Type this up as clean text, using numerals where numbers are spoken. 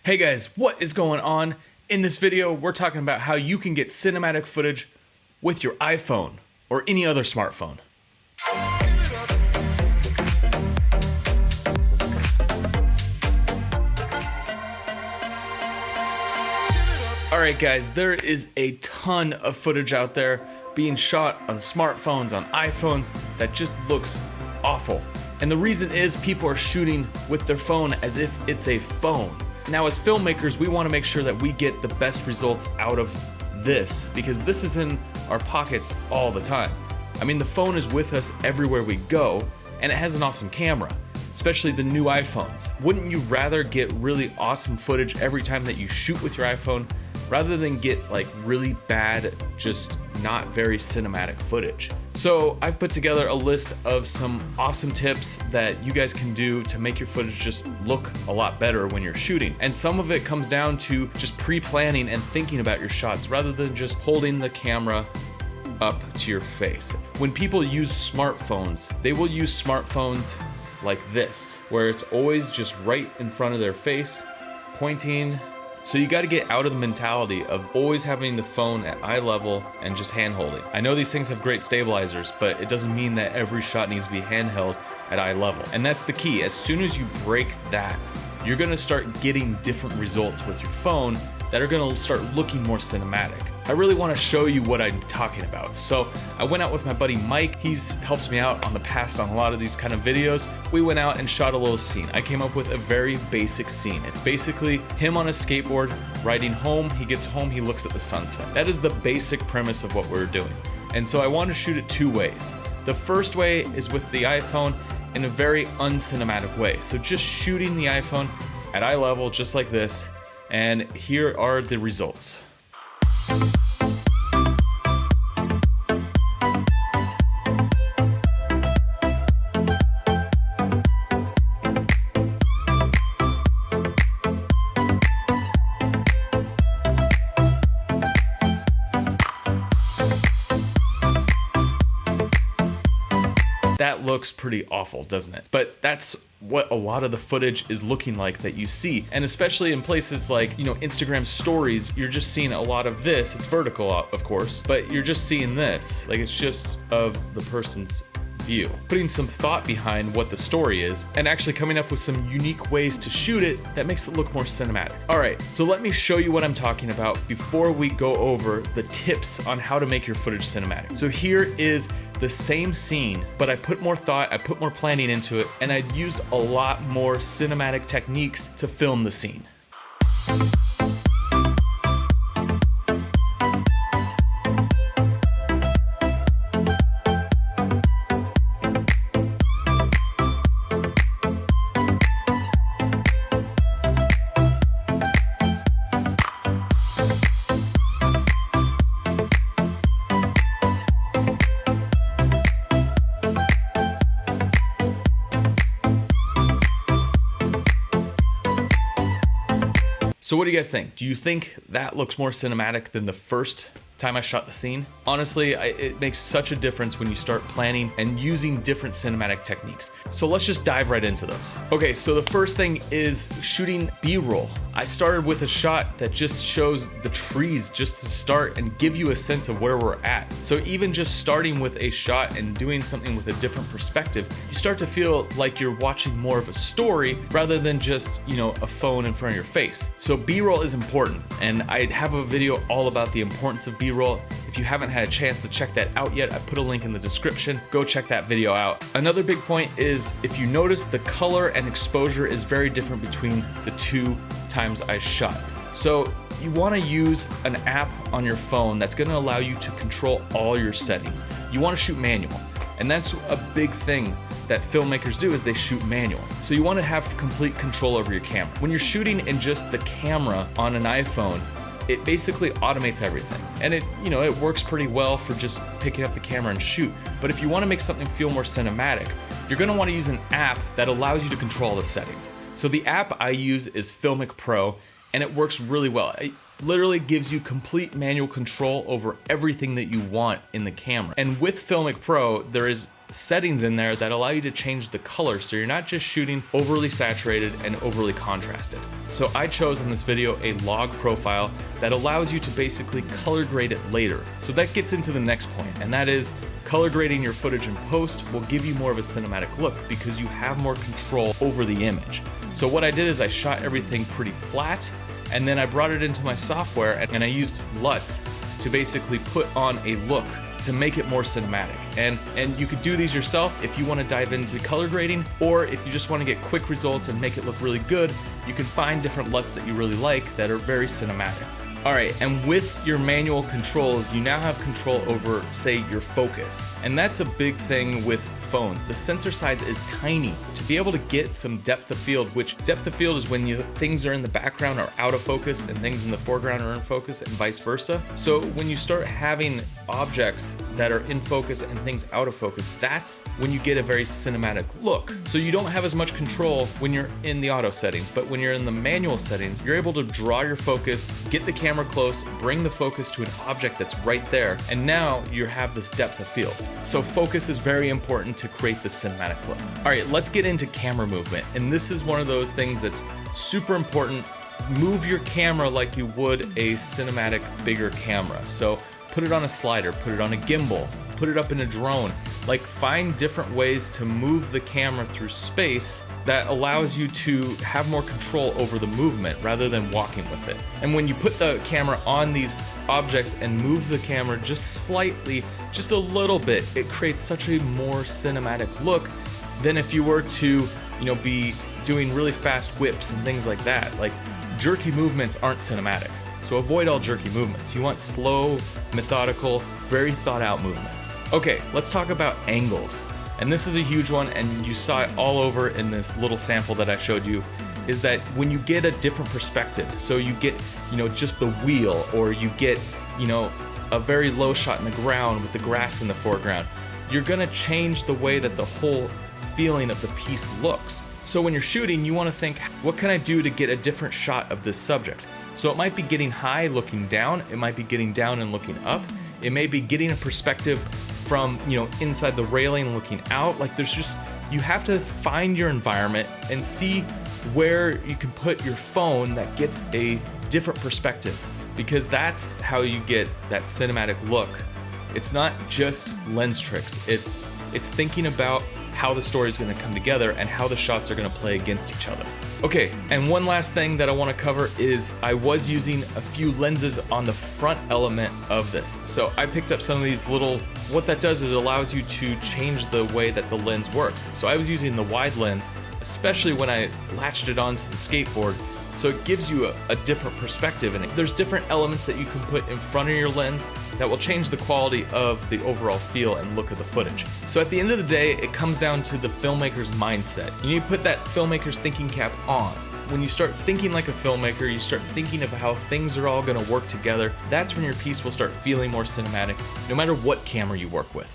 Hey guys, what is going on? In this video, we're talking about how you can get cinematic footage with your iPhone or any other smartphone. Alright guys, there is a ton of footage out there being shot on smartphones, on iPhones, that just looks awful. And the reason is people are shooting with their phone as if it's a phone. Now as filmmakers, we want to make sure that we get the best results out of this, because this is in our pockets all the time. I mean, the phone is with us everywhere we go, and it has an awesome camera, especially the new iPhones. Wouldn't you rather get really awesome footage every time that you shoot with your iPhone, rather than get like really bad, just not very cinematic footage? So I've put together a list of some awesome tips that you guys can do to make your footage just look a lot better when you're shooting. And some of it comes down to just pre-planning and thinking about your shots rather than just holding the camera up to your face. When people use smartphones, they will use smartphones like this, where it's always just right in front of their face, pointing. So you got to get out of the mentality of always having the phone at eye level and just hand holding. I know these things have great stabilizers, but it doesn't mean that every shot needs to be handheld at eye level. And that's the key. As soon as you break that, you're going to start getting different results with your phone that are going to start looking more cinematic. I really want to show you what I'm talking about. So I went out with my buddy Mike. He's helped me out on the past on a lot of these kind of videos. We went out and shot a little scene. I came up with a very basic scene. It's basically him on a skateboard riding home. He gets home, he looks at the sunset. That is the basic premise of what we're doing. And so I want to shoot it two ways. The first way is with the iPhone in a very uncinematic way. So just shooting the iPhone at eye level, just like this. And here are the results. That looks pretty awful, doesn't it? But that's what a lot of the footage is looking like that you see. And especially in places like, Instagram stories, you're just seeing a lot of this. It's vertical, of course, but you're just seeing this. Like, it's just of the person's view. Putting some thought behind what the story is and actually coming up with some unique ways to shoot it that makes it look more cinematic. All right, so let me show you what I'm talking about before we go over the tips on how to make your footage cinematic. So here is the same scene, but I put more thought, I put more planning into it, and I used a lot more cinematic techniques to film the scene. So what do you guys think? Do you think that looks more cinematic than the first time I shot the scene? Honestly, it makes such a difference when you start planning and using different cinematic techniques. So let's just dive right into those. Okay, so the first thing is shooting B-roll. I started with a shot that just shows the trees just to start and give you a sense of where we're at. So even just starting with a shot and doing something with a different perspective, you start to feel like you're watching more of a story rather than just, a phone in front of your face. So B-roll is important, and I have a video all about the importance of B-roll. If you haven't had a chance to check that out yet, I put a link in the description. Go check that video out. Another big point is, if you notice, the color and exposure is very different between the two times I shot. So you want to use an app on your phone that's going to allow you to control all your settings. You want to shoot manual, and that's a big thing that filmmakers do, is they shoot manual. So you want to have complete control over your camera. When you're shooting in just the camera on an iPhone, it basically automates everything. And it works pretty well for just picking up the camera and shoot. But if you want to make something feel more cinematic, you're going to want to use an app that allows you to control the settings. So the app I use is Filmic Pro, and it works really well. It literally gives you complete manual control over everything that you want in the camera. And with Filmic Pro, there is settings in there that allow you to change the color, so you're not just shooting overly saturated and overly contrasted. So I chose in this video a log profile that allows you to basically color grade it later. So that gets into the next point, and that is color grading your footage in post will give you more of a cinematic look because you have more control over the image. So what I did is I shot everything pretty flat, and then I brought it into my software and I used LUTs to basically put on a look to make it more cinematic. And you could do these yourself if you want to dive into color grading, or if you just want to get quick results and make it look really good, you can find different LUTs that you really like that are very cinematic. All right, and with your manual controls, you now have control over, say, your focus. And that's a big thing with phones. The sensor size is tiny. To be able to get some depth of field, which depth of field is when things are in the background are out of focus and things in the foreground are in focus and vice versa. So when you start having objects that are in focus and things out of focus, that's when you get a very cinematic look. So you don't have as much control when you're in the auto settings, but when you're in the manual settings, you're able to draw your focus, get the camera close, bring the focus to an object that's right there, and now you have this depth of field. So focus is very important to create the cinematic look. All right, let's get into camera movement. And this is one of those things that's super important. Move your camera like you would a cinematic bigger camera. So put it on a slider, put it on a gimbal, put it up in a drone. Like, find different ways to move the camera through space that allows you to have more control over the movement rather than walking with it. And when you put the camera on these objects and move the camera just slightly, just a little bit, it creates such a more cinematic look than if you were to, be doing really fast whips and things like that. Like, jerky movements aren't cinematic. So avoid all jerky movements. You want slow, methodical, very thought out movements. Okay, let's talk about angles. And this is a huge one, and you saw it all over in this little sample that I showed you, is that when you get a different perspective, so you get, just the wheel, or you get, a very low shot in the ground with the grass in the foreground, you're gonna change the way that the whole feeling of the piece looks. So when you're shooting, you wanna think, what can I do to get a different shot of this subject? So it might be getting high looking down, it might be getting down and looking up, it may be getting a perspective from, inside the railing looking out. Like, you have to find your environment and see where you can put your phone that gets a different perspective, because that's how you get that cinematic look. It's not just lens tricks, it's thinking about how the story is going to come together and how the shots are going to play against each other. Okay, and one last thing that I want to cover is I was using a few lenses on the front element of this. So I picked up some of these what that does is it allows you to change the way that the lens works. So I was using the wide lens, especially when I latched it onto the skateboard. So it gives you a different perspective, and there's different elements that you can put in front of your lens that will change the quality of the overall feel and look of the footage. So at the end of the day, it comes down to the filmmaker's mindset. You need to put that filmmaker's thinking cap on. When you start thinking like a filmmaker, you start thinking of how things are all gonna work together, that's when your piece will start feeling more cinematic, no matter what camera you work with.